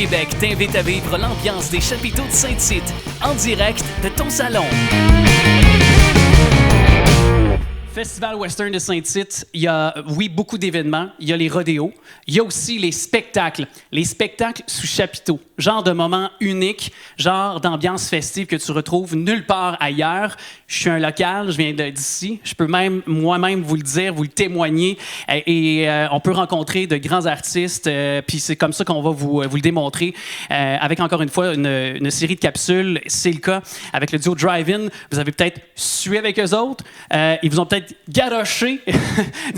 Québec t'invite à vivre l'ambiance des chapiteaux de Saint-Tite en direct de ton salon. Festival Western de Saint-Tite, il y a, oui, beaucoup d'événements. Il y a les rodéos. Il y a aussi les spectacles. Les spectacles sous chapiteau. Genre de moments uniques, genre d'ambiance festive que tu retrouves nulle part ailleurs. Je suis un local, je viens d'ici. Je peux même moi-même vous le dire, vous le témoigner. Et on peut rencontrer de grands artistes. Puis c'est comme ça qu'on va vous le démontrer. Avec encore une fois une série de capsules. C'est le cas avec le duo Drive-In. Vous avez peut-être sué avec eux autres. Ils vous ont peut-être garoché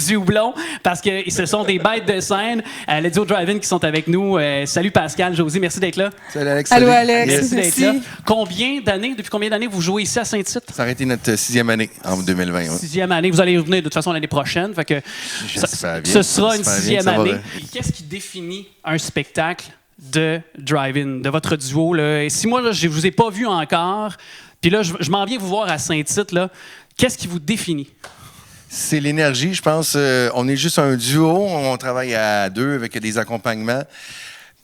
du houblon parce que ce sont des bêtes de scène. Le duo Drive-In qui sont avec nous. Salut Pascal, Josie, merci d'être là. Salut Alex. Allô Alex, Merci d'être là. Depuis combien d'années vous jouez ici à Saint-Tite? Ça aurait été notre 6e année en 2020. Ouais. 6e année. Vous allez revenir de toute façon l'année prochaine. Fait que ce sera une 6e année. Qu'est-ce qui définit un spectacle de Drive-In, de votre duo? Là? Et si moi, là, je ne vous ai pas vu encore, puis là, je m'en viens vous voir à Saint-Tite, là, qu'est-ce qui vous définit? C'est l'énergie, je pense. On est juste un duo, on travaille à deux avec des accompagnements.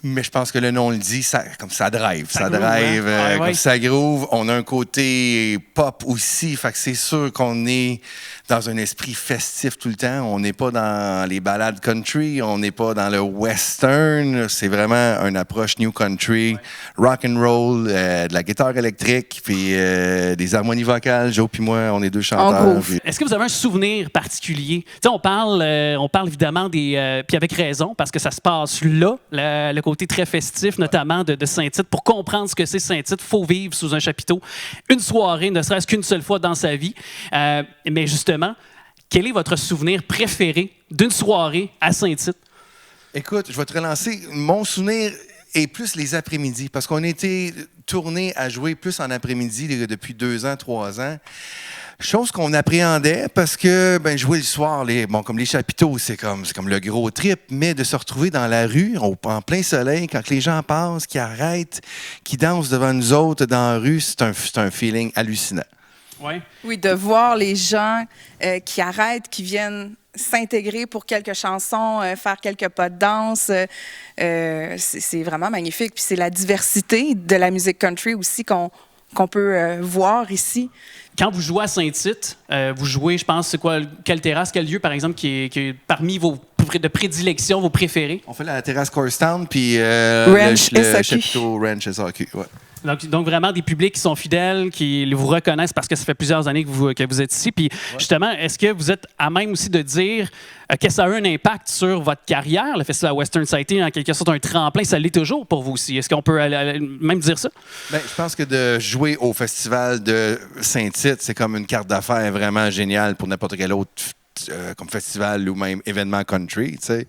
Mais je pense que le nom le dit, ça, comme ça drive. Ça drive, comme ça groove. On a un côté pop aussi, fait que c'est sûr qu'on est dans un esprit festif tout le temps. On n'est pas dans les ballades country, on n'est pas dans le western. C'est vraiment une approche new country, rock and roll, de la guitare électrique, puis des harmonies vocales. Joe puis moi, on est deux chanteurs. Puis... Est-ce que vous avez un souvenir particulier? T'sais, on parle évidemment des... puis avec raison, parce que ça se passe là, le côté très festif, notamment de Saint-Tite. Pour comprendre ce que c'est Saint-Tite, il faut vivre sous un chapiteau une soirée, ne serait-ce qu'une seule fois dans sa vie. Mais justement, quel est votre souvenir préféré d'une soirée à Saint-Tite? Écoute, je vais te relancer. Mon souvenir est plus les après-midi, parce qu'on était tournés à jouer plus en après-midi depuis 2 ans, 3 ans. Chose qu'on appréhendait parce que jouer le soir, comme les chapiteaux, c'est comme le gros trip, mais de se retrouver dans la rue, en plein soleil, quand les gens passent, qui arrêtent, qui dansent devant nous autres dans la rue, c'est un feeling hallucinant. Ouais. Oui, de voir les gens qui arrêtent, qui viennent s'intégrer pour quelques chansons, faire quelques pas de danse, c'est vraiment magnifique. Puis c'est la diversité de la musique country aussi qu'on peut voir ici. Quand vous jouez à Saint-Tite, vous jouez, je pense, c'est quoi, quelle terrasse, quel lieu, par exemple, qui est parmi vos de prédilection, vos préférés? On fait la terrasse Corstown, puis Ranch le chapiteau Ranch SAQ. Ouais. Donc, vraiment des publics qui sont fidèles, qui vous reconnaissent parce que ça fait plusieurs années que vous êtes ici. Puis, justement, est-ce que vous êtes à même aussi de dire que ça a eu un impact sur votre carrière, le Festival Western? Ça a été en quelque sorte un tremplin, ça l'est toujours pour vous aussi. Est-ce qu'on peut même dire ça? Bien, je pense que de jouer au Festival de Saint-Tite, c'est comme une carte d'affaires vraiment géniale pour n'importe quel autre comme festival ou même événement country, tu sais.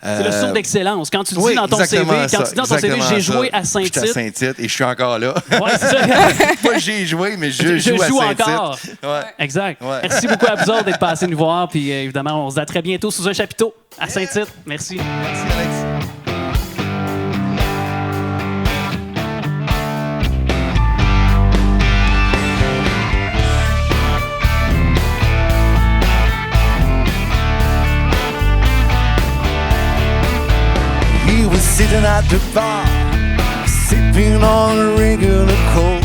C'est le saut d'excellence. Quand tu dis dans ton CV, j'ai joué à Saint-Tite. J'étais à Saint-Tite et je suis encore là. Ouais, c'est ça. Pas j'ai joué, mais je joue à Saint-Tite. Encore. Ouais. Exact. Ouais. Merci beaucoup à vous autres d'être passés nous voir. Puis évidemment, on se dit à très bientôt sous un chapiteau à Saint-Tite. Merci. Merci, Alex. Sitting at the bar, sipping on regular Coke.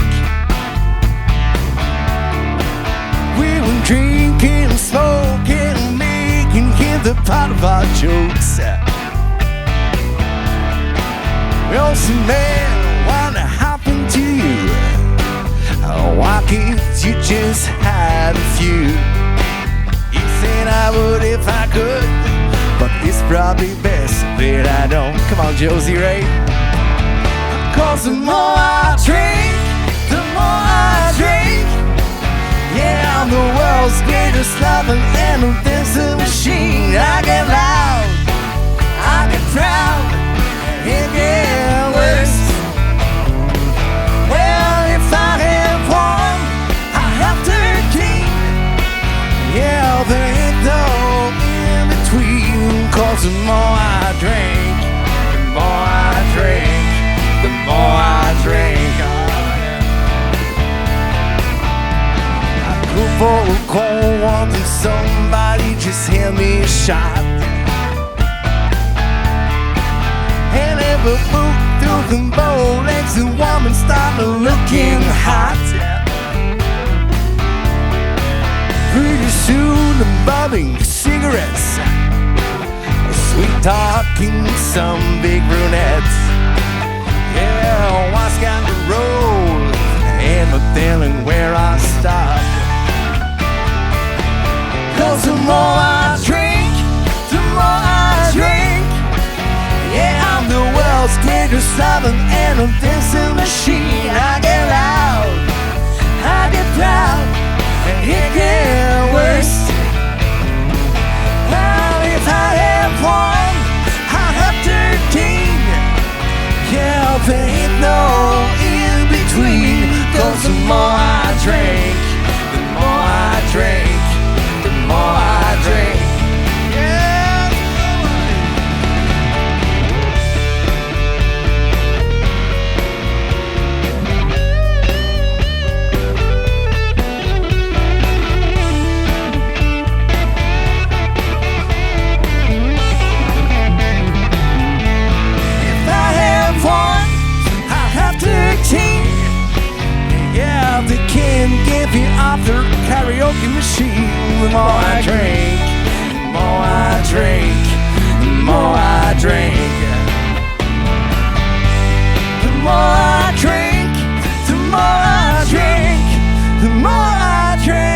We were drinking, smoking, making him the part of our jokes. We also man, what happened to you? Why can't you just have a few? You said I would if I could, but it's probably best that I don't. Come on, Josie Ray. 'Cause the more I drink, the more I drink. Yeah, I'm the world's greatest lover and a dancing machine. I get loud, I get proud, it gets worse. Well, if I have one, I have 13. Yeah, there ain't no in between. 'Cause the more I drink, the more I drink, the more I drink. I go for a cold one and somebody just hand me a shot. And every boot through Nothing bold legs the woman start looking hot. Pretty soon I'm bobbing cigarettes, sweet talking some big brunettes. Yeah, what's got the road and no telling where I stop. 'Cause the more I drink, the more I drink. Yeah, I'm the world's greatest loving and a dancing machine. I get loud, I get proud, and it gets worse. Well, if I have one, I have 13. Yeah, there ain't no in between. 'Cause the more I drink, the more I drink, the more I drink. Yeah. If I have one, I have 13. Yeah, they can give you off their karaoke machine. The more I drink, the more I drink, the more I drink. The more I drink, the more I drink, the more I drink.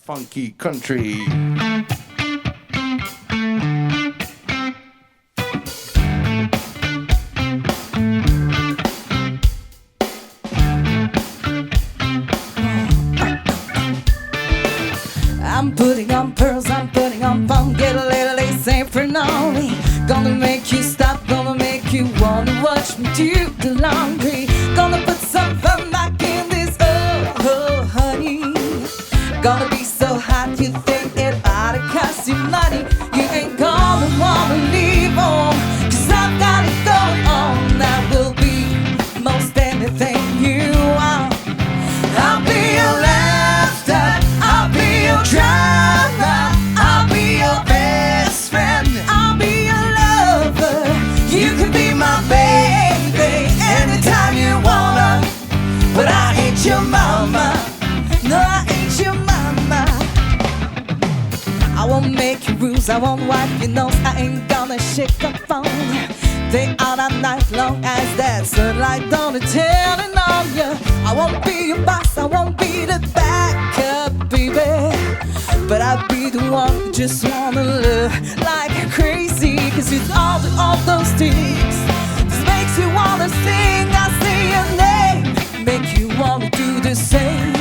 Funky country. I'm putting on pearls, I'm putting on funk, get a little lazy for now. Gonna make you stop, gonna make you wanna watch me do the laundry. Gonna put some fun back in this, oh honey. Gonna be so hot you think it ought to cost you money. You ain't gonna wanna leave home, 'cause I've got it going on. I will be most anything you want. I'll be your laughter, I'll be your drama, I'll be your best friend, I'll be your lover. You can be my baby anytime you wanna, but I ain't your mama. No, I ain't your mama. I won't make you rules, I won't wipe your nose, I ain't gonna shake a phone. Day out all night long as that sunlight on the turning on you. I won't be your boss, I won't be the backup, baby, but I'll be the one who just wanna live like crazy. 'Cause with all those things, this makes you wanna sing. I say your name, make you wanna do the same.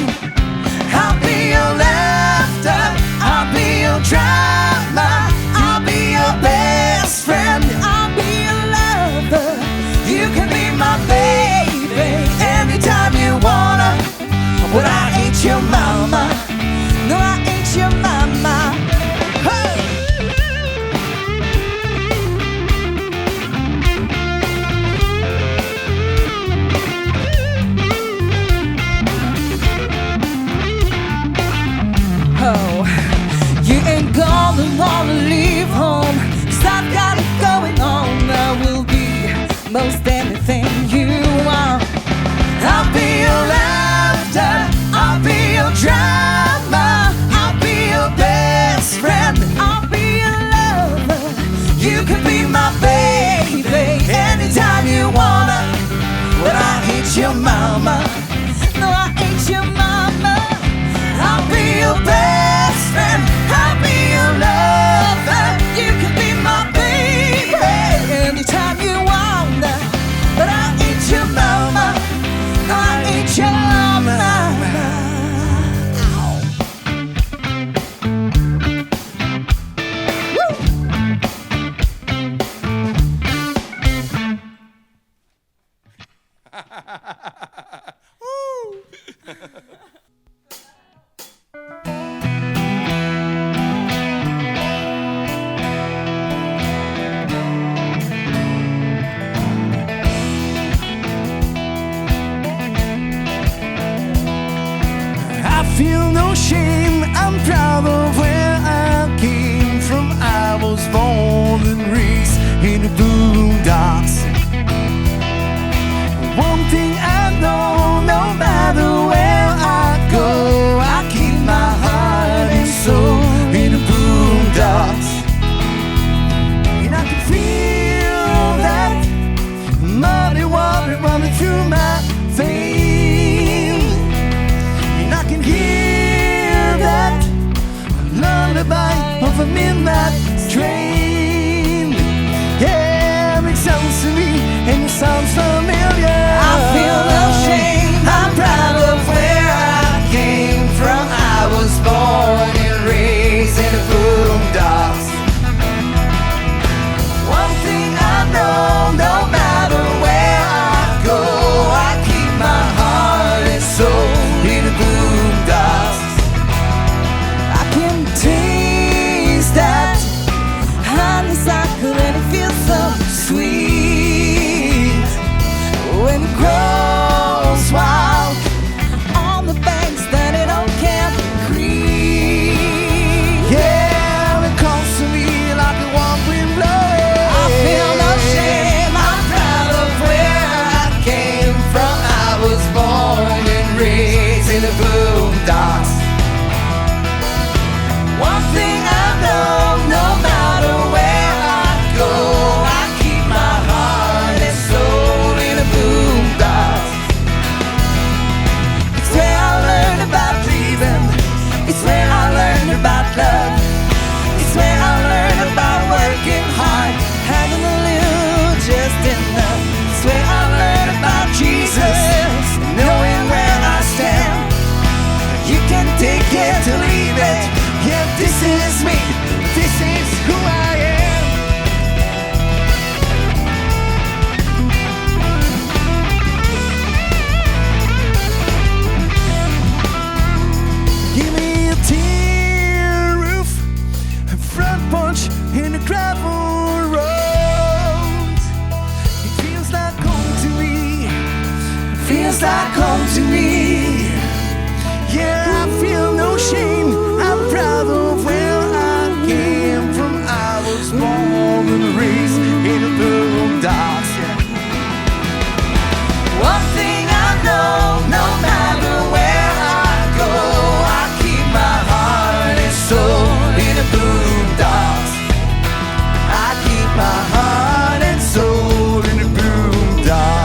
I'll be your laughter, I'll be your drama, I'll be your best friend, I'll be your lover. You can be my baby anytime you wanna, but I ain't your mama. No, I ain't your mama. Hey! Oh, you ain't gonna wanna leave home, 'cause I've got it going on. I will be most anything you want. I'll be your laughter, I'll be your drama, I'll be your best friend, I'll be your lover. You can be my baby anytime you wanna, but I ain't your mama. No, I ain't your mama. I'll be your best friend, I'll be your lover. You can be my baby anytime you wanna, but I ain't your mama. No, I ain't your mama. Woo! no shame. I'm proud of where I came from. I was born and raised in the boondocks. One thing I know, no matter where I go, I keep my heart and soul in the boondocks. And I can feel that muddy water running through my veins. And I can hear that lullaby of a midnight train. Yeah, it sounds to me and it sounds familiar. I feel no shame. I'm proud of where I came from. I was born and raised in the boondocks. One thing I know, no matter where I go, I keep my heart and soul in the boondocks. I can taste that honeysuckle and it feels so sweet when it grows wild on the banks that it all can't creep. Yeah, it comes to me like a warm wind blowing. I feel no shame. I'm proud of where I came from. I was born and raised in the boondocks. One thing I know, no matter where I go, I keep my heart and soul in the boondocks. It's where I learned about leaving. It's where I learned about love. It's where I learned about working hard, having a little just enough. It's where I learned about Jesus, knowing where I stand. You can take it to leave it. Yeah, this is me. This is who I am. Give me a tin roof, a front porch, and a gravel road. It feels like home to me. Feels like home to me. Yeah, I feel no shame. I'm proud of where I came from. I was born and raised in the boondocks. Yeah. One thing I know, no matter where I go, I keep my heart and soul in the boondocks. I keep my heart and soul in the boondocks.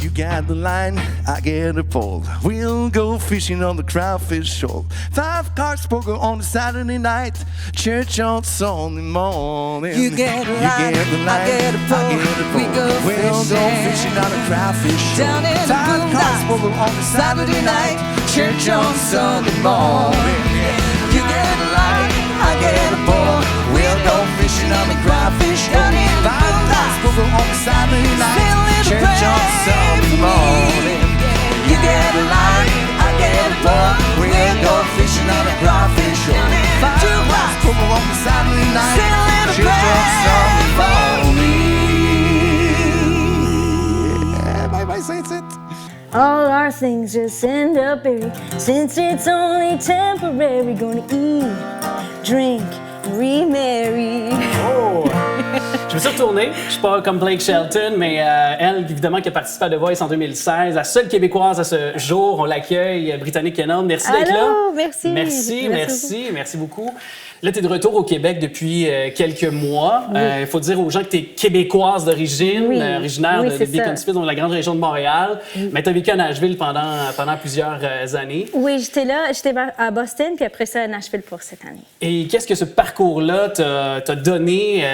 You got the line, I get the pole. We'll go fishing on the crawfish shoal. 5 cars poker on a Saturday night, church on Sunday morning. You get a line, I get a pole. We go We'll go fishing on a crawfish shoal. Down in the 5 cars boondocks, poker on a Saturday night, church on Sunday morning. You get a line, I get a pole. We'll go fishing on the crawfish shoal. Down in the 5 cars boondocks, poker on a Saturday night, say a little church on prayer Sunday for me. morning. You get a line, I get a pole. We'll go fishing on a crawfish shoal. 5 cars poker on a Saturday night, Say a little church on Sunday prayer morning. Yeah, bye-bye, Saints. All our things just end up buried. Since it's only temporary, gonna eat, drink, remarry. Oh! Je me suis retourné. Je suis pas comme Blake Shelton, mais elle, évidemment, qui a participé à The Voice en 2016, la seule Québécoise à ce jour. On l'accueille, Britannique Kenon. Merci d'être là. Allô, merci. Merci beaucoup. Là, tu es de retour au Québec depuis quelques mois. Il faut dire aux gens que tu es québécoise d'origine, Oui. originaire Oui, de c'est Beaconsfield, dans la grande région de Montréal. Mais tu as vécu à Nashville pendant plusieurs années. Oui, j'étais à Boston, puis après ça à Nashville pour cette année. Et qu'est-ce que ce parcours-là t'a donné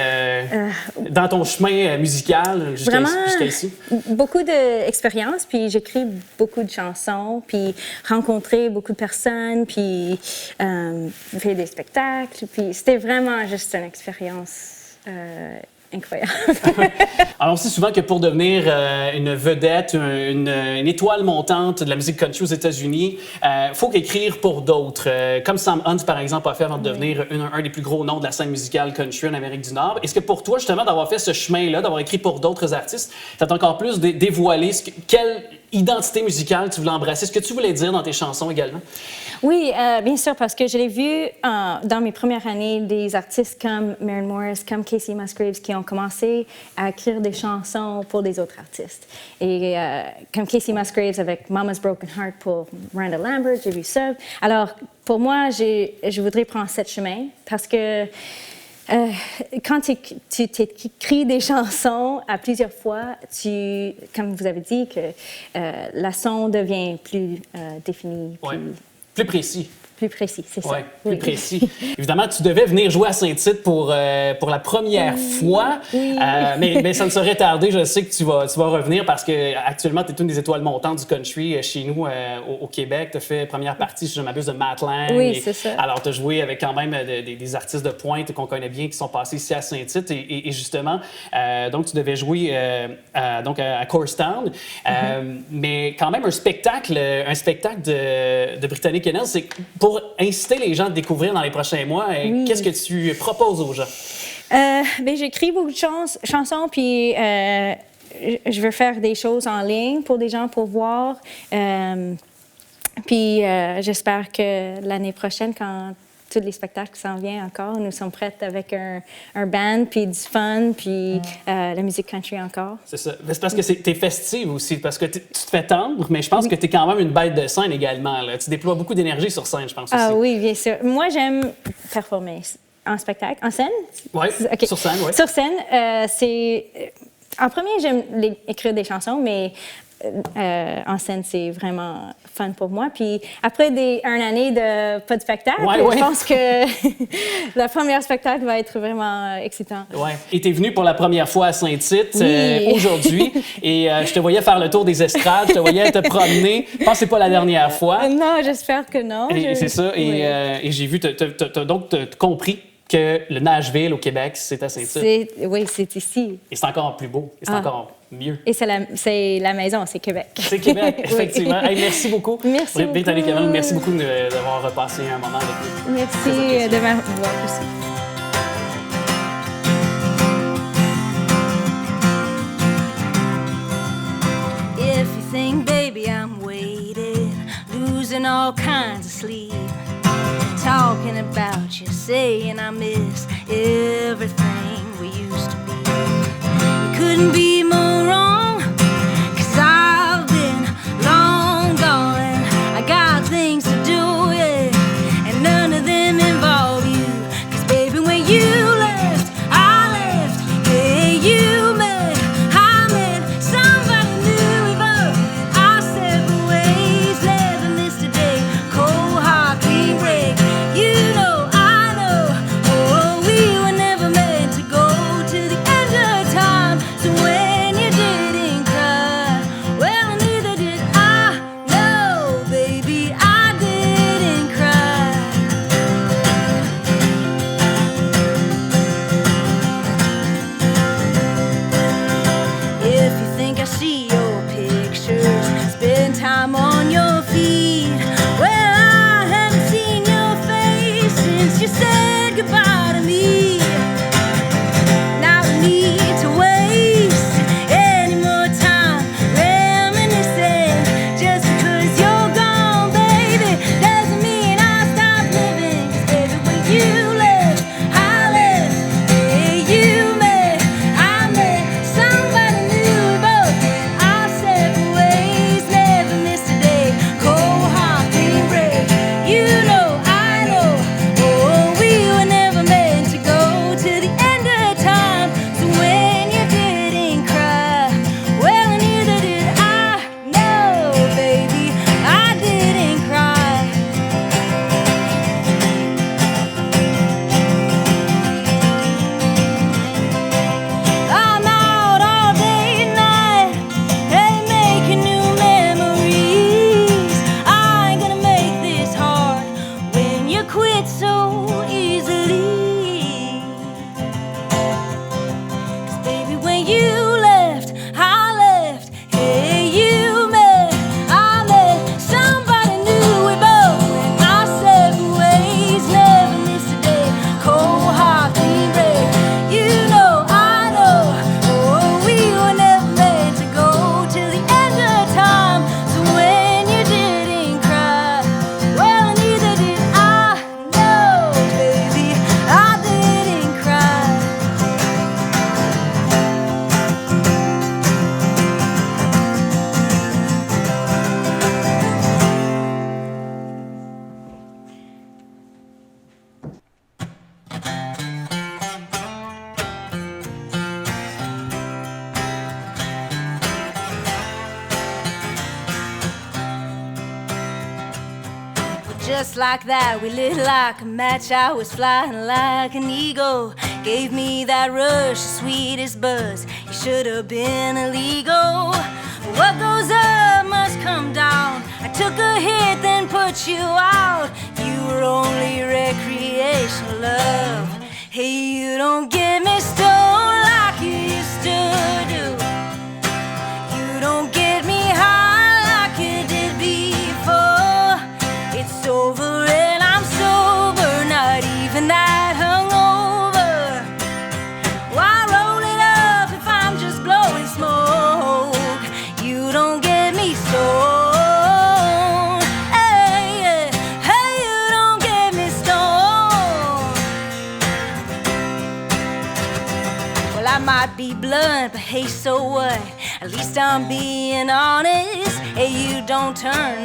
dans ton chemin musical jusqu'à ici? Beaucoup d'expériences, puis j'écris beaucoup de chansons, puis rencontré beaucoup de personnes, puis fait des spectacles. Puis c'était vraiment juste une expérience incroyable. Alors, on sait souvent que pour devenir une vedette, une étoile montante de la musique country aux États-Unis, il faut qu'écrire pour d'autres. Comme Sam Hunt, par exemple, a fait avant de devenir un des plus gros noms de la scène musicale country en Amérique du Nord. Est-ce que pour toi, justement, d'avoir fait ce chemin-là, d'avoir écrit pour d'autres artistes, t'as encore plus dévoilé identité musicale que tu voulais embrasser. Ce que tu voulais dire dans tes chansons également? Oui, bien sûr, parce que je l'ai vu dans mes premières années, des artistes comme Maren Morris, comme Casey Musgraves, qui ont commencé à écrire des chansons pour des autres artistes. Et comme Casey Musgraves avec Mama's Broken Heart pour Miranda Lambert, j'ai vu ça. Alors, pour moi, je voudrais prendre ce chemin parce que quand tu écris des chansons à plusieurs fois, comme vous avez dit, que la son devient plus définie, Plus précis. Plus précis, c'est ça. Ouais, plus précis. Évidemment, tu devais venir jouer à Saint-Tite pour la première fois, mais ça ne saurait tarder. Je sais que tu vas revenir parce qu'actuellement, tu es une des étoiles montantes du country chez nous au Québec. Tu as fait première partie, si je ne m'abuse, de Matt Lang. Oui, c'est ça. Alors, tu as joué avec quand même des artistes de pointe qu'on connaît bien qui sont passés ici à Saint-Tite. Et justement, donc, tu devais jouer à Courstown. Mais quand même, un spectacle de Brittany Kennel, c'est pour inciter les gens à te découvrir dans les prochains mois. Qu'est-ce que tu proposes aux gens? J'écris beaucoup de chansons, puis je veux faire des choses en ligne pour des gens pour voir. Puis j'espère que l'année prochaine, quand tous les spectacles s'en viennent encore, nous sommes prêtes avec un band, puis du fun, puis la musique country encore. C'est ça. C'est parce que t'es festive aussi, parce que tu te fais tendre, mais je pense que t'es quand même une bête de scène également. Là. Tu déploies beaucoup d'énergie sur scène, je pense aussi. Ah oui, bien sûr. Moi, j'aime performer en spectacle. En scène? Oui, okay. Sur scène, oui. Sur scène, en premier, j'aime écrire des chansons, mais en scène, c'est vraiment fun pour moi. Puis après une année de pas de spectacle, je pense que le premier spectacle va être vraiment excitant. Oui. Et tu es venu pour la première fois à Saint-Tite aujourd'hui. Et je te voyais faire le tour des estrades, je te voyais te promener. Je pense que c'est pas la dernière fois. Non, j'espère que non. C'est ça. Et j'ai vu, tu as donc compris que le Nashville au Québec, c'est à Saint-Tite. Oui, c'est ici. Et c'est encore plus beau. Et c'est encore mieux. Et c'est la maison, c'est Québec. C'est Québec, effectivement. Hey, merci beaucoup. Merci beaucoup. Brittany Kennel, merci beaucoup d'avoir repassé un moment avec nous. Merci de m'avoir aussi. If you think, baby, I'm waiting, losing all kinds of sleep, talking about you, saying I miss everything we used to be. You couldn't be more wrong, 'cause I've been long gone. I got things to do, yeah, and none of them involve you. 'Cause baby, when you left, I left, yeah, you met, I met somebody new, we both, our separate ways, never missed a day, cold heart, clean break. You know, I know, oh, we were never meant to go to the end of time. So when you didn't cry, well, neither did I. No, baby, I didn't cry. If you think I see your pictures, spend time on your feed. Well, I haven't seen your face since you said goodbye to me. Now we need to waste any more time reminiscing. Just because you're gone, baby, doesn't mean I stop living. 'Cause baby, when you left, I left. Yeah, you met, I met somebody new, we both did. just like that, we lit like a match. I was flying like an eagle. Gave me that rush, the sweetest buzz. You should have been illegal. What goes up must come down. I took a hit, then put you out. You were only recreational love. Hey, you don't get me stoned like you used to do. You don't get me high like you did before. It's over and I'm sober, not even that hungover. Why roll it up if I'm just blowing smoke? You don't get me stoned. Hey, hey, you don't get me stoned. Well, I might be blunt, but hey, so what? At least I'm being honest. Hey, you don't turn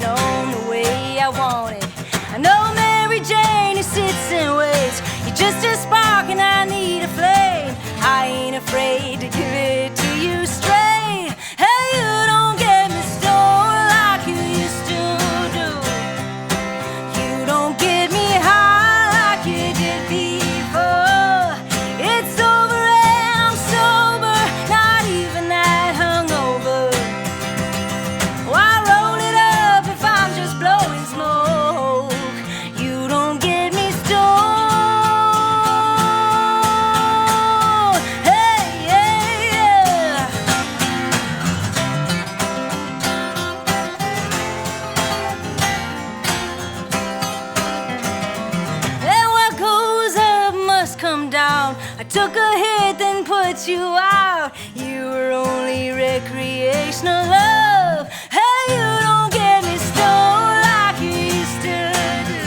on the way I want it. I know Mary Jane who sits and waits. You're just a spark and I need a flame. I ain't afraid to give it to you straight. Hey, you don't get me stoned like you used to do. You don't get me high like you did before. It's over and I'm sober, not even that hungover. Why roll it up if I'm just blowing smoke? You don't get me stoned. Hey, yeah, yeah. And what goes up must come down. I took a hit, then put you out. You were only recreational love. Hey, you don't get me stoned like you used to do.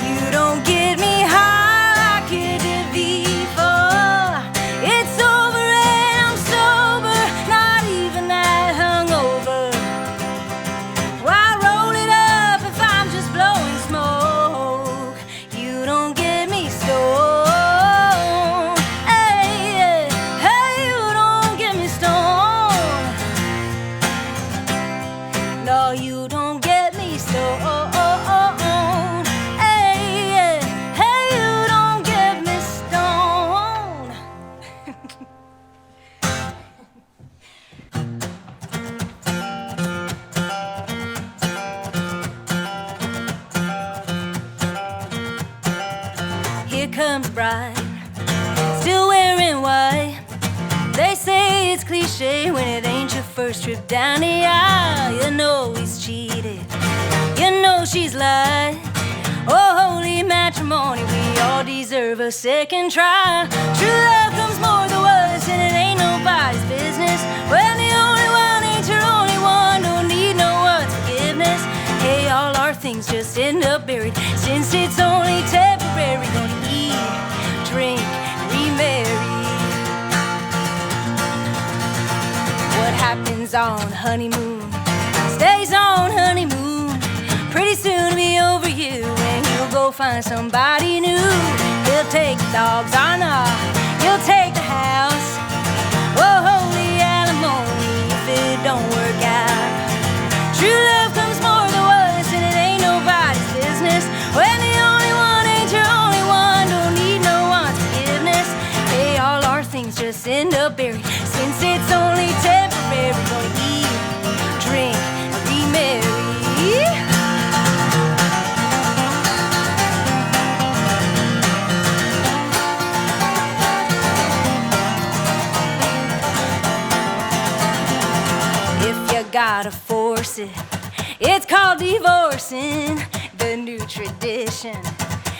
You don't get me high like you did before. It's over and I'm sober, not even that hungover. Why roll it up if I'm just blowing smoke? You don't get me stoned. Hey, hey, you don't get me stoned. No, you don't get me stoned. Hey, hey, you don't get me stoned. Here comes Bride, still wearing white. They say it's cliche when it ain't your first trip down the aisle. You know he's cheated, you know she's lied. Oh, holy matrimony, we all deserve a second try. True love comes more than once, and it ain't nobody's business. When the only one ain't your only one, don't need no one's forgiveness. Hey, all our things just end up buried, since it's only temporary. Gonna eat, drink, remarry. What happens on honeymoon stays on honeymoon. Pretty soon it'll be over you, and you'll go find somebody new. He'll take the dogs, or not, you'll take the house. Oh, holy alimony if it don't work out. True love comes more than once, and it ain't nobody's business. When the only one ain't your only one, don't need no one's forgiveness. Hey, all our things just end up buried, since it's only temporary. Gonna eat, drink, and remarry. If you gotta force it, it's called divorcing. The new tradition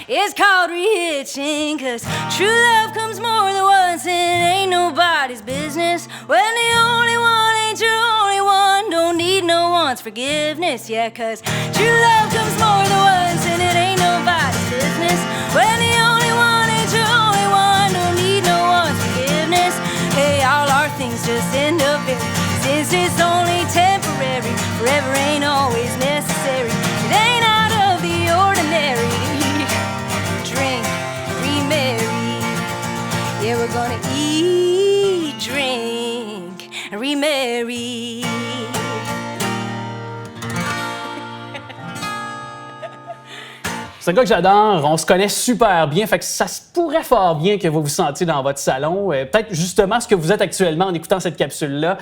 is called rehitching. 'Cause true love comes more than once, and it ain't nobody's business. When the only one ain't your only one, don't need no one's forgiveness. Yeah, 'cause true love comes more than once, and it ain't nobody's business. When the only one ain't your only one, don't need no one's forgiveness. Hey, all our things just end up buried, since it's only temporary. Forever ain't always necessary. It ain't out of the ordinary. Drink, remarry. Yeah, we're gonna eat, drink, remarry. C'est un gars que j'adore, on se connaît super bien, fait que ça se pourrait fort bien que vous vous sentiez dans votre salon. Peut-être justement ce que vous êtes actuellement en écoutant cette capsule-là.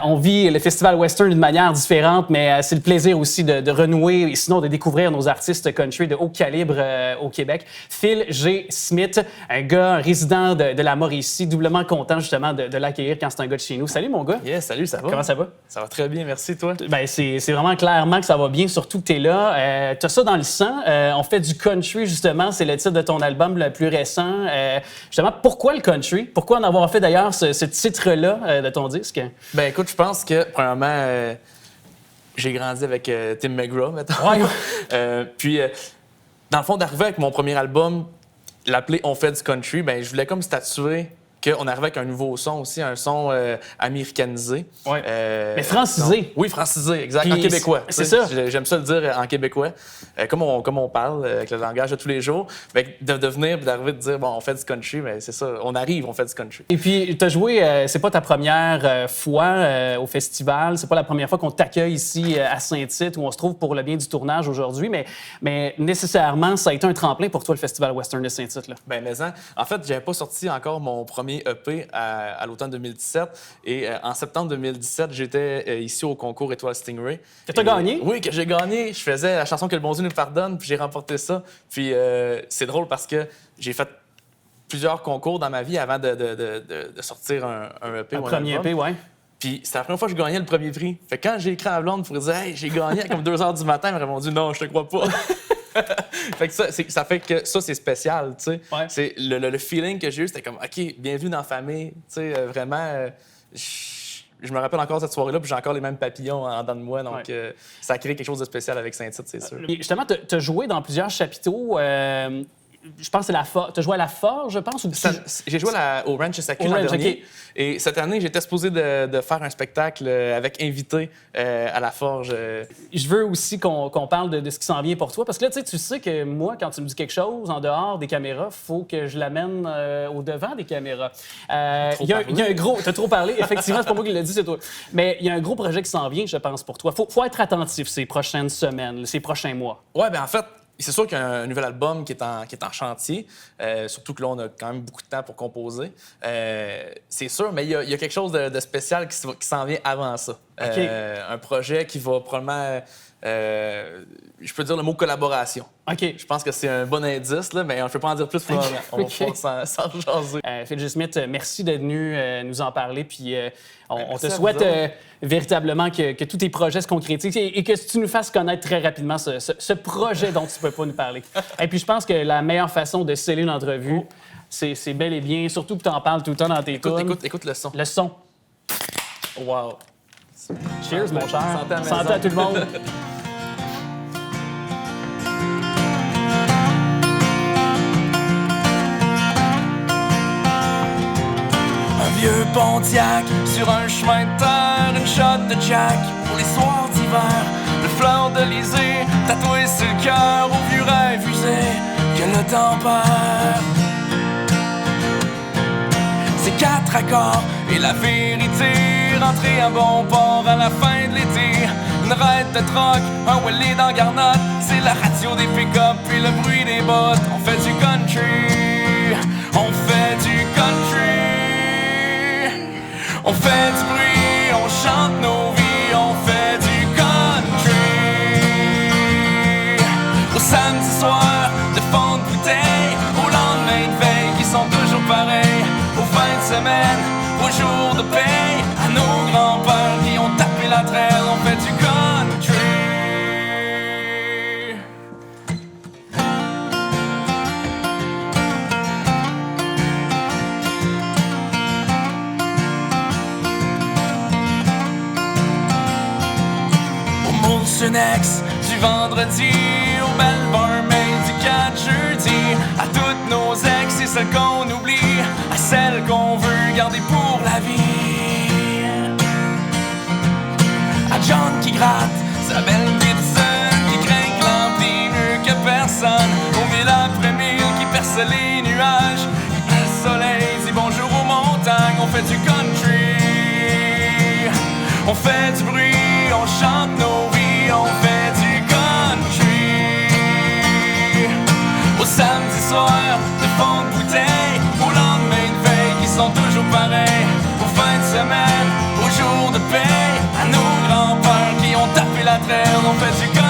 On vit le Festival Western d'une manière différente, mais c'est le plaisir aussi de renouer et sinon de découvrir nos artistes country de haut calibre au Québec. Phil G. Smith, un gars résident de la Mauricie, doublement content justement de l'accueillir quand c'est un gars de chez nous. Salut mon gars! Yeah, salut, ça va? Comment ça va? Ça va très bien, merci, toi. Ben, c'est vraiment clairement que ça va bien, surtout que tu es là. Tu as ça dans le sang. On fait du country, justement. C'est le titre de ton album le plus récent. Justement, pourquoi le country? Pourquoi en avoir fait d'ailleurs ce titre-là de ton disque? Ben écoute, je pense que, premièrement, j'ai grandi avec Tim McGraw, mettons. Ouais. Puis, dans le fond, d'arriver avec mon premier album, l'appeler On fait du country, ben je voulais comme statuer qu'on arrivait avec un nouveau son aussi, un son américanisé. Ouais. Mais francisé. Donc, oui, francisé, exact. Puis en québécois. c'est tu sais. ça. J'aime ça le dire en québécois, comme on parle avec le langage de tous les jours. Fait que de venir et d'arriver de dire, bon, on fait du country, mais c'est ça, on arrive, on fait du country. Et puis, tu as joué, c'est pas ta première fois au festival, c'est pas la première fois qu'on t'accueille ici à Saint-Tite, où on se trouve pour le bien du tournage aujourd'hui, mais nécessairement, ça a été un tremplin pour toi, le Festival Western de Saint-Tite, là. Ben, mais en fait, j'avais pas sorti encore mon premier EP à l'automne 2017. Et en septembre 2017, j'étais ici au concours Étoile Stingray. Que t'as gagné? Oui, que j'ai gagné. Je faisais la chanson Que le bon Dieu nous pardonne, puis j'ai remporté ça. Puis c'est drôle parce que j'ai fait plusieurs concours dans ma vie avant de sortir un EP. Un ou un premier album. EP, ouais. Puis c'est la première fois que je gagnais le premier prix. Fait que quand j'ai écrit à Blonde pour dire « Hey, j'ai gagné », à comme 2 h du matin, elle m'a répondu « Non, je te crois pas ». Fait que ça fait que ça, c'est spécial, tu sais. Ouais. C'est le feeling que j'ai eu, c'était comme, OK, bienvenue dans la famille, tu sais, vraiment, je me rappelle encore cette soirée-là, puis j'ai encore les mêmes papillons en dedans de moi, donc Ouais. Ça a créé quelque chose de spécial avec Saint-Tite, c'est sûr. Et justement, tu as joué dans plusieurs chapiteaux. Je pense que c'est tu as joué à la Forge, je pense? Ou... J'ai joué au Ranch Sacré Au l'an Ranch, dernier. OK. Et cette année, j'étais supposé de faire un spectacle avec invité à la Forge. Je veux aussi qu'on parle de ce qui s'en vient pour toi. Parce que là, tu sais que moi, quand tu me dis quelque chose en dehors des caméras, il faut que je l'amène au devant des caméras. Il y a un gros... T'as trop parlé. Effectivement, c'est pas moi qui l'ai dit, c'est toi. Mais il y a un gros projet qui s'en vient, je pense, pour toi. Faut être attentif ces prochaines semaines, ces prochains mois. Ouais, ben en fait, c'est sûr qu'il y a un nouvel album qui est en chantier, surtout que là, on a quand même beaucoup de temps pour composer. C'est sûr, mais il y a quelque chose de spécial qui s'en vient avant ça. OK. Un projet qui va probablement... je peux dire le mot collaboration. OK. Je pense que c'est un bon indice, là, mais on ne peut pas en dire plus. On va pouvoir s'en jaser. Phil G. Smith, merci d'être venu nous en parler. Puis on te merci à souhaite vous autres. véritablement que tous tes projets se concrétisent et que tu nous fasses connaître très rapidement ce projet dont tu ne peux pas nous parler. Et puis je pense que la meilleure façon de sceller une entrevue, c'est bel et bien, surtout que tu en parles tout le temps dans tes tunes. Écoute le son. Le son. Wow. Cheers, mon cher. Santé à la maison. Santé à tout le monde. Un vieux Pontiac sur un chemin de terre, une shot de Jack pour les soirs d'hiver. Le fleur de l'Elysée tatoué sur le cœur, au vieux rêve usé que le temps perd. Ces 4 accords et la vérité, rentrer à bon port à la fin de l'été. Une raide de troc, un Welly dans Garnotte, c'est la radio des pick-up puis le bruit des bottes. On fait du country, on fait du country. On fait du bruit, on chante nos vies, on fait du country. Au samedi soir, de fond de bouteille, au lendemain de veille qui sont toujours pareils. Aux fins de semaine, aux jours de paye, à nos grands-pères qui ont tapé la traîne, on fait du country. Molsonex du vendredi au belles barmaids du 4 jeudi. À toutes nos ex, c'est celles qu'on oublie, à celles qu'on veut garder pour la vie. À John qui gratte sa belle Gibson, qui craint l'ampli mieux que personne. Au mille après mille qui perce les nuages, le soleil dit bonjour aux montagnes. On fait du country, on fait du bruit, on chante nos vies. On fait du country. fait du country.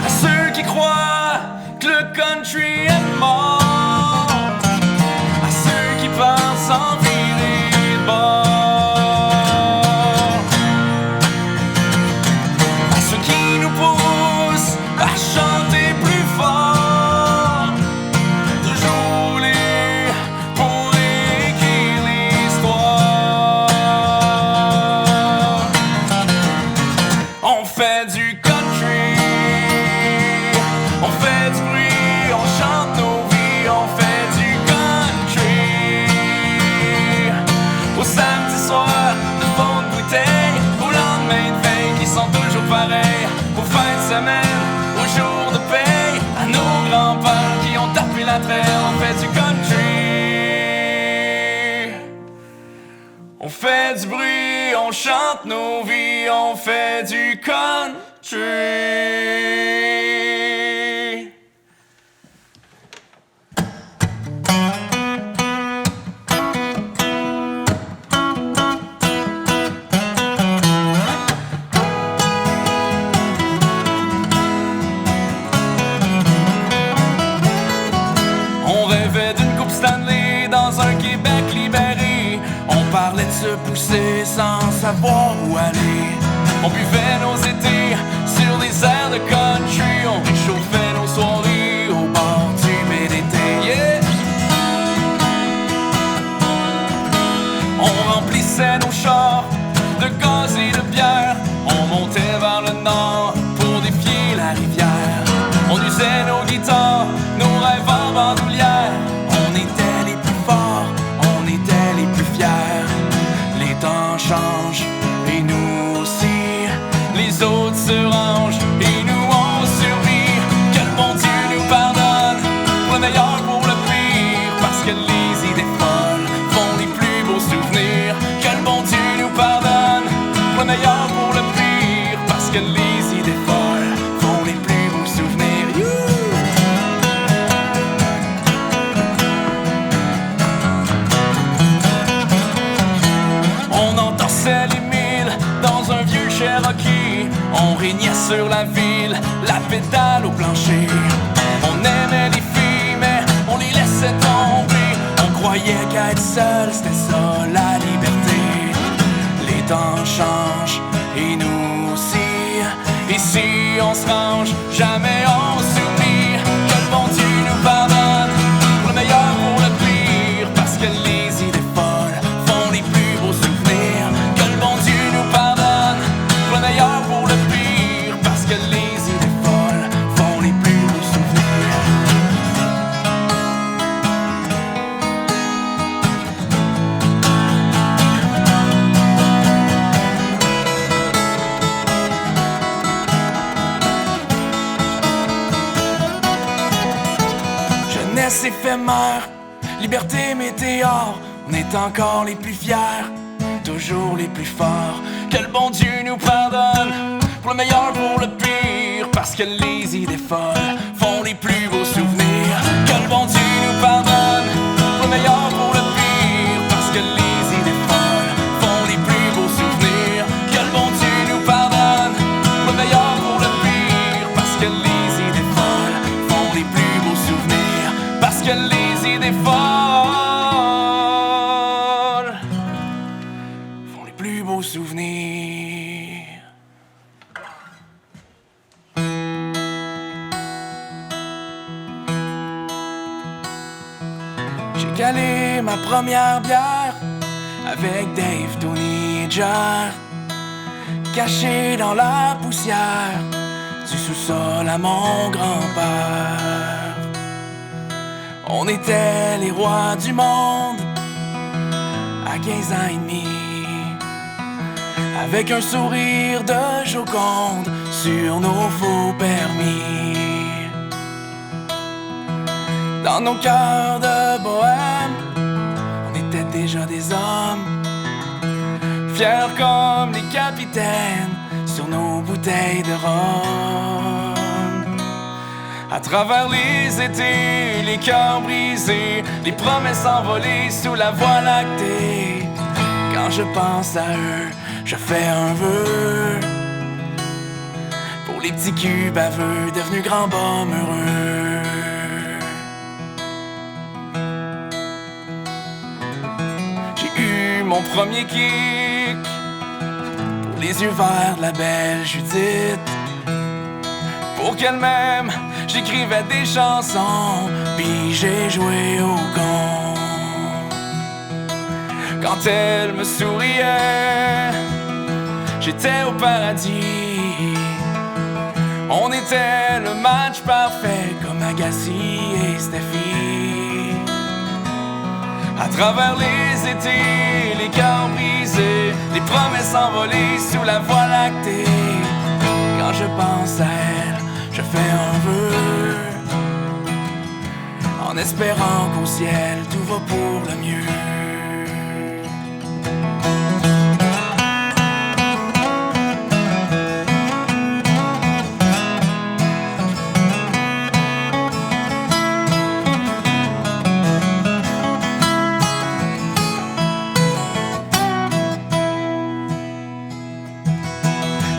À ceux qui croient que le country est mort, à ceux qui pensent en virer de bord, à ceux qui nous poussent à chanter plus fort, toujours rouler pour écrire l'histoire. On fait du country, on fait du bruit, on chante nos vies, on fait du country. Au samedi soir, de fond de bouteille, au lendemain de veille qui sont toujours pareils. Aux fins de semaine, aux jours de paye, à nos grands-pères qui ont tapé la traîne, on fait du country. On fait du bruit, on chante nos vies, on fait du country. On rêvait d'une coupe Stanley dans un Québec libéré. On parlait de se pousser sans savoir où aller. On buvait nos étés sur des airs de country. On réchauffait nos soirées au bord du BDT. Yeah! On remplissait nos chars de gaz et de bière. On montait vers le nord pour défier la rivière. On usait nos guitares, nos rêves en bandoulière. On était les plus forts, on était les plus fiers. Les temps changent et nous aussi. Les autres se rangent et nous on survit. Que le bon Dieu nous pardonne, pour le meilleur, pour le pire. Parce que les idées folles font les plus beaux souvenirs. Que le bon Dieu nous pardonne, pour le meilleur, pour le pire. Parce que les idées folles font les plus beaux souvenirs. On entassait les milles dans un vieux Cherokee. On régnait sur la ville, la pédale au plancher. On aimait les filles, mais on les laissait tomber. On croyait qu'être seul, c'était ça la liberté. Les temps changent et nous aussi. Et si on se range, jamais on s'oublie. Que le bon Dieu nous pardonne, pour le meilleur, pour le pire. Parce que les idées folles font les plus beaux souvenirs. Que le bon Dieu nous pardonne, pour le meilleur, pour le pire. Parce que les idées folles font les plus beaux souvenirs. Jeunesse éphémère, liberté météore. On est encore les plus fiers, toujours les plus forts. Que le bon Dieu nous pardonne, pour le meilleur, pour le pire. Parce que les idées folles font les plus beaux souvenirs. Que le bon Dieu nous pardonne, pour le meilleur, pour le pire. Parce que les idées folles font les plus beaux souvenirs. Que le bon Dieu nous pardonne, pour le meilleur, pour le pire. Parce que les idées folles font les plus beaux souvenirs. Parce que les idées folles font les plus beaux souvenirs. J'ai calé ma première bière avec Dave, Tony et Jer, caché dans la poussière du sous-sol à mon grand-père. On était les rois du monde à 15 ans et demi, avec un sourire de Joconde sur nos faux permis. Dans nos cœurs de bohème, on était déjà des hommes, fiers comme les capitaines sur nos bouteilles de rhum. À travers les étés, les cœurs brisés, les promesses envolées sous la voie lactée. Quand je pense à eux, je fais un vœu pour les petits culs baveux devenus grands bums heureux. J'ai eu mon premier kick pour les yeux verts de la belle Judith. Pour qu'elle m'aime, j'écrivais des chansons, puis j'ai joué au con. Quand elle me souriait, j'étais au paradis. On était le match parfait comme Agassi et Steffi. À travers les étés, les cœurs brisés, les promesses envolées sous la voie lactée. Quand je pense à elle, je fais un vœu en espérant qu'au ciel tout va pour le mieux.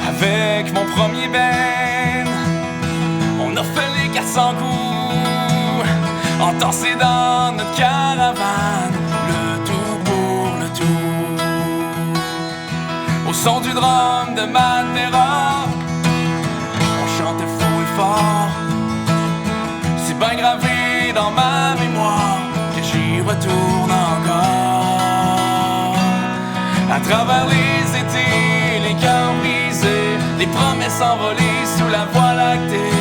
Avec mon premier band, on a fait les 400 coups, entassés dans notre caravane, le tout pour le tout. Au son du drum de Matera, on chantait faux et fort. C'est bien gravé dans ma mémoire que j'y retourne encore. À travers les étés, les cœurs brisés, les promesses envolées sous la voie lactée.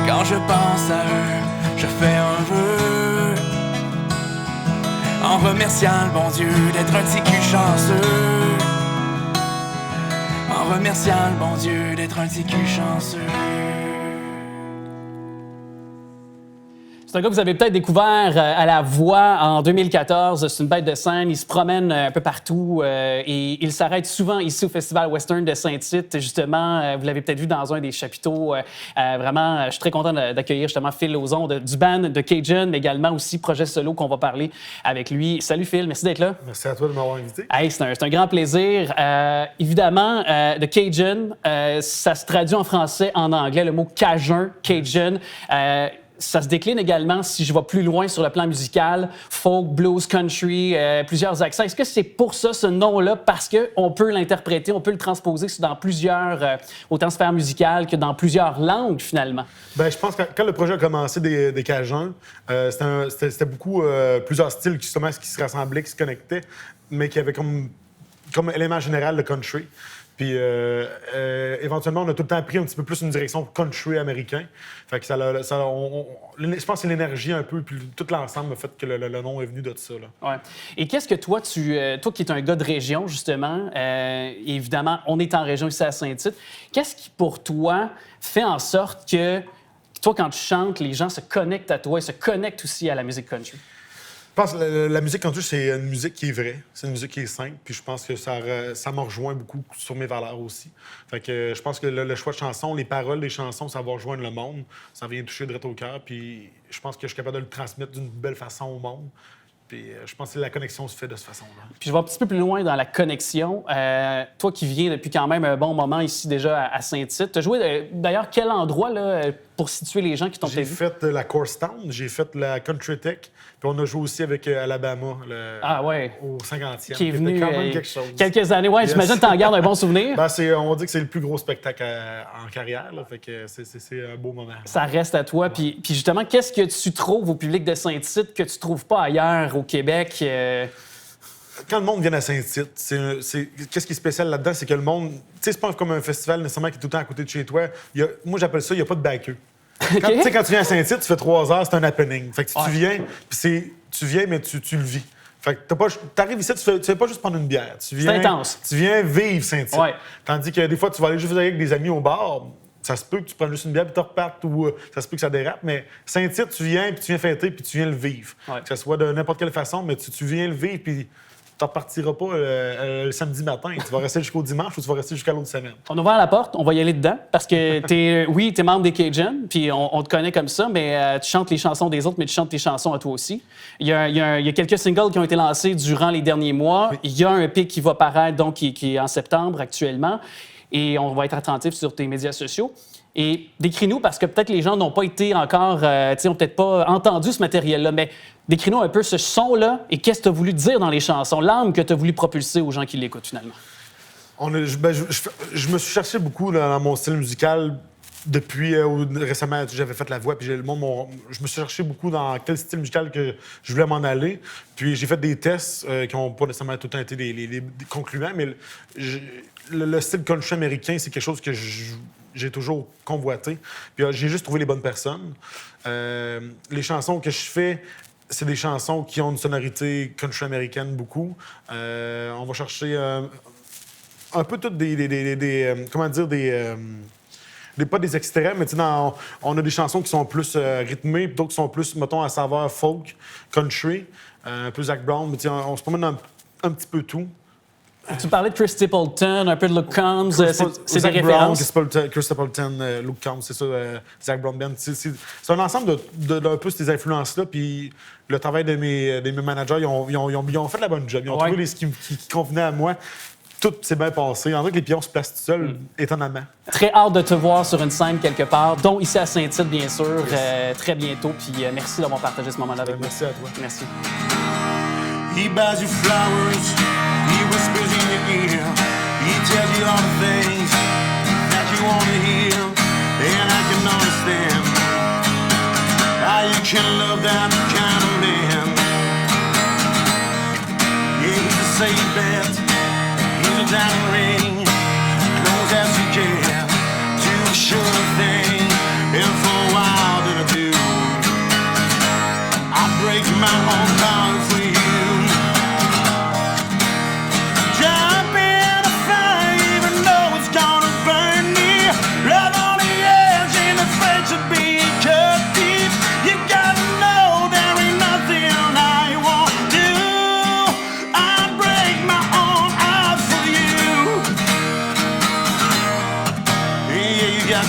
Quand je pense à eux, je fais un vœu en remerciant le bon Dieu d'être un petit cul chanceux. En remerciant le bon Dieu d'être un petit cul chanceux. C'est un gars que vous avez peut-être découvert à la voix en 2014. C'est une bête de scène. Il se promène un peu partout et il s'arrête souvent ici au Festival Western de Saint-Tite. Justement, vous l'avez peut-être vu dans un des chapiteaux. Vraiment, je suis très content d'accueillir justement Phil Lauzon du band de Cajun, mais également aussi projet solo qu'on va parler avec lui. Salut Phil, merci d'être là. Merci à toi de m'avoir invité. Hey, c'est un grand plaisir. Évidemment, de Cajun, ça se traduit en français, en anglais, le mot Cajun, Cajun. Ça se décline également, si je vais plus loin sur le plan musical, folk, blues, country, plusieurs accents. Est-ce que c'est pour ça, ce nom-là, parce qu'on peut l'interpréter, on peut le transposer dans plusieurs, autant sphères musicales que dans plusieurs langues, finalement? Bien, je pense que quand le projet a commencé des Cajuns, c'était beaucoup plusieurs styles justement, qui se rassemblaient, qui se connectaient, mais qui avaient comme élément général le country. Puis éventuellement, on a tout le temps pris un petit peu plus une direction country américain. Fait que je pense que c'est l'énergie un peu, puis tout l'ensemble a fait que le nom est venu de ça. Là. Ouais. Et qu'est-ce que toi qui es un gars de région, justement, évidemment, on est en région ici à Saint-Tite, qu'est-ce qui, pour toi, fait en sorte que, toi, quand tu chantes, les gens se connectent à toi et se connectent aussi à la musique country? Je pense que la musique country, c'est une musique qui est vraie, c'est une musique qui est simple, puis je pense que ça me rejoint beaucoup sur mes valeurs aussi. Fait que je pense que le choix de chansons, les paroles des chansons, ça va rejoindre le monde, ça vient toucher direct au cœur, puis je pense que je suis capable de le transmettre d'une belle façon au monde. Puis je pense que la connexion se fait de cette façon-là. Puis je vais un petit peu plus loin dans la connexion. Toi qui viens depuis quand même un bon moment ici déjà à Saint-Tite, tu as joué d'ailleurs quel endroit là, pour situer les gens qui t'ont vu? J'ai fait la Courstown, j'ai fait la Country Tech, puis on a joué aussi avec Alabama au 50e. Qui est venu quand même quelque chose. Quelques années, ouais, yes. J'imagine que tu en gardes un bon souvenir. On va dire que c'est le plus gros spectacle en carrière, là, fait que c'est un beau moment. Ça reste à toi. Ouais. Puis justement, qu'est-ce que tu trouves au public de Saint-Tite que tu trouves pas ailleurs au Québec? Quand le monde vient à Saint-Tite, qu'est-ce qui est spécial là-dedans? C'est que le monde... Tu sais, c'est pas comme un festival nécessairement qui est tout le temps à côté de chez toi. Moi, j'appelle ça, il n'y a pas de backeux. Okay. Quand tu viens à Saint-Tite, tu fais 3 heures, c'est un happening. Fait que tu viens, mais tu le vis. Fait que t'arrives ici, tu fais pas juste prendre une bière. C'est intense. Tu viens vivre Saint-Tite. Ouais. Tandis que des fois, tu vas aller juste avec des amis au bar. Ça se peut que tu prennes juste une bière et tu repartes ou ça se peut que ça dérape, mais Saint-Tite, tu viens fêter puis tu viens le vivre. Ouais. Que ce soit de n'importe quelle façon, mais tu viens le vivre puis tu ne repartiras pas le samedi matin. Tu vas rester jusqu'au dimanche ou tu vas rester jusqu'à l'autre semaine. On a ouvert la porte, on va y aller dedans, parce que t'es membre des Cajuns, puis on te connaît comme ça, mais tu chantes les chansons des autres, mais tu chantes tes chansons à toi aussi. Il y a quelques singles qui ont été lancés durant les derniers mois. Oui. Il y a un EP qui va paraître, donc qui est en septembre actuellement, et on va être attentif sur tes médias sociaux. Et décris-nous, parce que peut-être les gens n'ont pas été encore, n'ont peut-être pas entendu ce matériel-là, mais décris-nous un peu ce son-là et qu'est-ce que tu as voulu dire dans les chansons, l'âme que tu as voulu propulser aux gens qui l'écoutent finalement. Je me suis cherché beaucoup dans mon style musical depuis récemment. J'avais fait la voix, puis je me suis cherché beaucoup dans quel style musical que je voulais m'en aller. Puis j'ai fait des tests qui n'ont pas nécessairement tout le temps été des concluants, mais le style country américain, c'est quelque chose que j'ai toujours convoité. Puis j'ai juste trouvé les bonnes personnes. Les chansons que je fais, c'est des chansons qui ont une sonorité country américaine beaucoup. On va chercher un peu toutes pas des extrêmes, mais tu sais, on a des chansons qui sont plus rythmées, d'autres qui sont plus, mettons, à saveur folk, country, un peu Zac Brown, mais tu sais, on se promène dans un petit peu tout. Tu parlais de Chris Stapleton, un peu de Luke Combs, c'est des références. Chris Stapleton, Luke Combs, c'est ça, Zac Brown Band. C'est un ensemble d'un peu ces influences-là, puis le travail de mes managers, ils ont fait la bonne job. Ils ont trouvé ce qui convenait à moi. Tout s'est bien passé. En vrai que les pions se placent tout seuls, étonnamment. Très hâte de te voir sur une scène quelque part, dont ici à Saint-Tite, bien sûr, très bientôt. Puis merci d'avoir partagé ce moment-là avec moi. Merci à toi. Merci. He buys you flowers, he whispers in your ear, he tells you all the things that you want to hear, and I can understand how you can love that kind of man. Yeah, he's a safe bet, he's a diamond ring, knows as you can, do a sure thing, and for a while did I do, I break my own heart for you.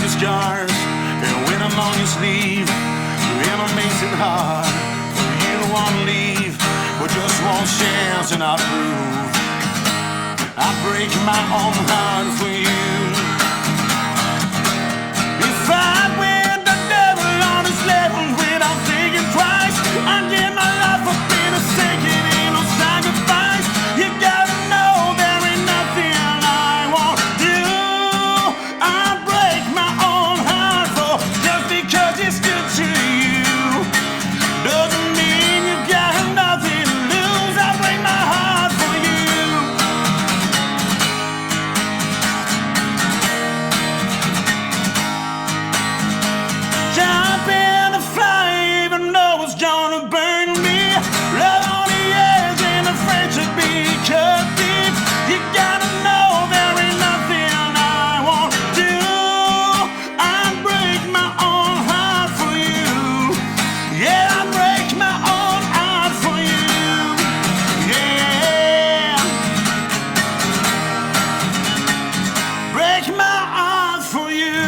Scars, and when I'm on your sleeve, and it makes it hard for you to want to leave, but just one chance and I'll prove I break my own heart for you. If I win the devil on his level without thinking twice, I give my life for being a second, ain't no sacrifice. You gotta know there ain't nothing I won't do. I break my own heart for just because it's good to you. Doesn't mean you got nothing to lose. I break my heart for you. Jump in the fire, even though it's gonna burn me. Love on the edge and afraid to be cut deep. You gotta know there ain't nothing I won't do. I break my own heart for you. Yeah, I break my own heart for you. Yeah. Break my heart for you.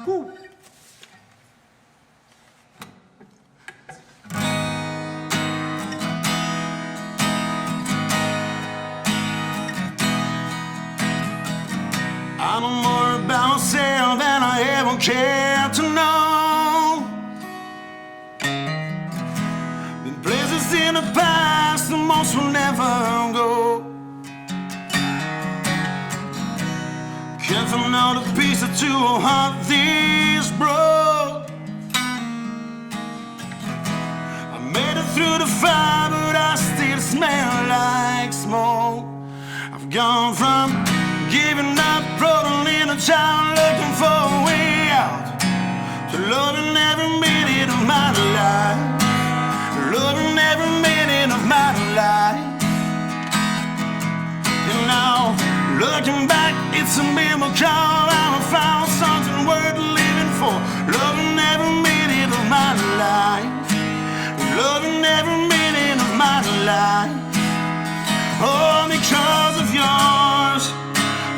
Woo. I know more about myself than I ever cared to know. Been places in the past the most will never go. Can't find another piece to a heart this broke. I made it through the fire, but I still smell like smoke. I've gone from giving up, rolling in a child, looking for a way out, to loving every minute of my life, loving every minute of my life. And now, looking back it's a miracle. I found something worth living for. Loving every minute of my life. Loving every minute of my life. Oh, because of yours.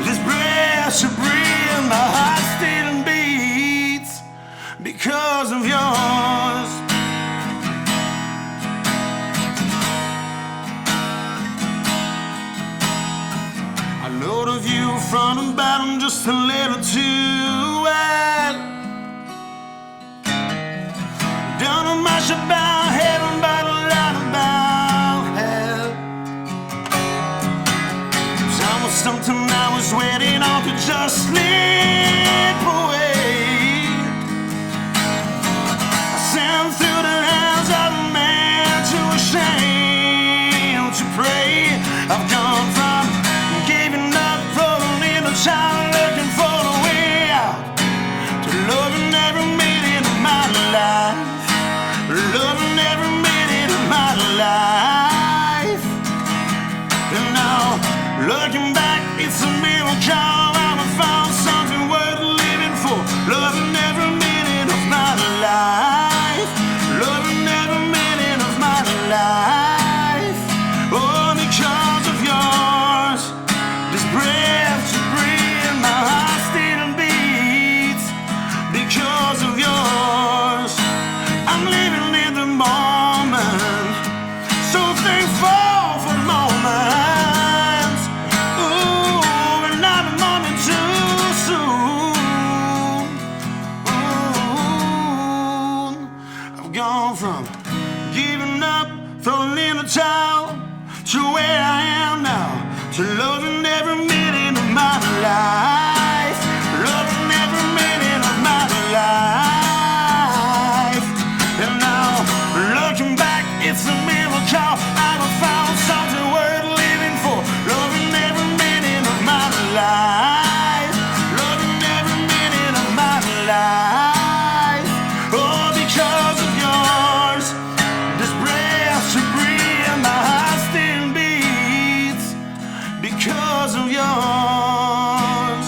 This breath you breathe, my heart still beats. Because of yours. I know the view from the bottom just a little too wide. Don't know much about heaven, but a lot about hell. Time was something I was waiting on to just slip away. I sent through the hands of a man too ashamed to pray. I've gone from giving up for a little child looking for the way out to loving every minute of my life. Loving every minute of my life. And now, looking back, it's a miracle. I found something worth living for. Loving every minute of my life. Loving every minute of my life. Oh, because of yours. This breath you breathe, my heart still beats. Because of yours. I'm living in the moment, so thankful for the moment. Ooh, and not a moment too soon. Ooh, I've gone from giving up for a little child to where I am now, to loving every minute of my life, loving every minute of my life. And now, looking back, it's a miracle. I've found something worth living for. Loving every minute of my life. Loving every minute of my life. Oh, because of yours. This breath you breathe, my heart still beats. Because of yours.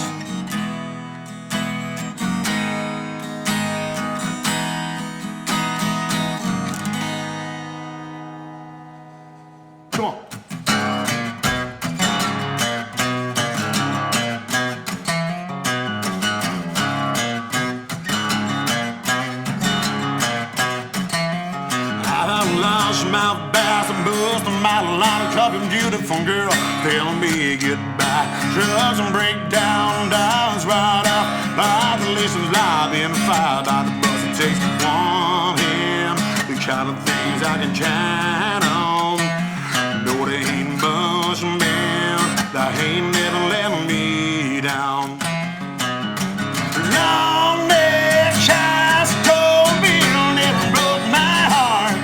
Come on. I lost my bass and busted my line. A couple beautiful girl telling me goodbye. Drugs and breakdown, downs right up. By the listeners live in the fire. By the bus it takes one hand. The kind of things I can count on. No, they ain't much, man. They ain't never letting me down. Long neck shots, cold beer never broke my heart.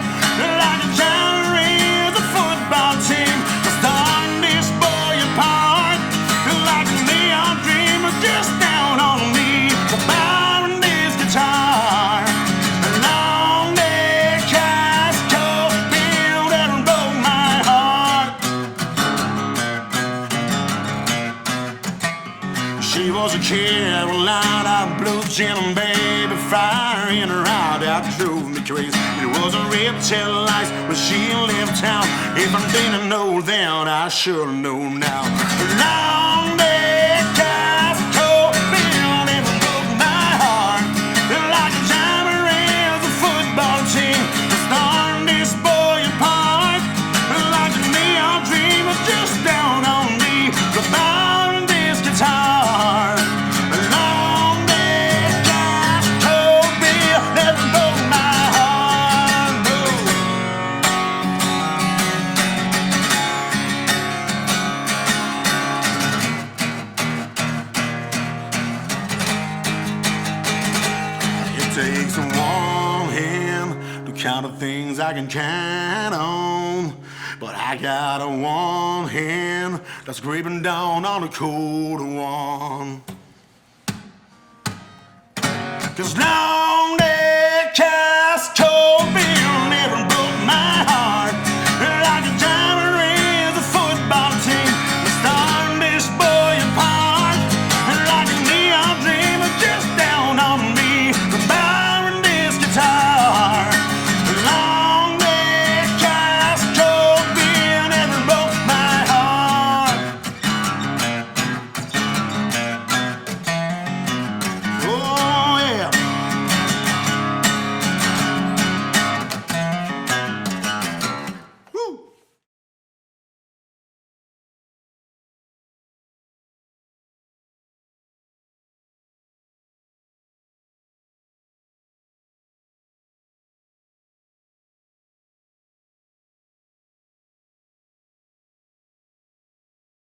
Like a giant is a football team, starting this boy apart. Like a neon dreamer just down on me, borrowing this guitar. Long neck shots, cold beer never broke my heart. She was a Carolina blue gin, baby, fire in her eye that drove me crazy. It wasn't real till lights when she left town. If I didn't know then, I should know now. Long neck ties, cold beer never broke my heart. Like a diamond rails, a football team, starting this boy apart. Like a neon dreamer just down on me, borrowing this guitar. Long neck ties, cold beer never broke my heart. No. It takes one hand to count the things I can count on. But I got a one hand that's gripping down on a cold one. 'Cause long day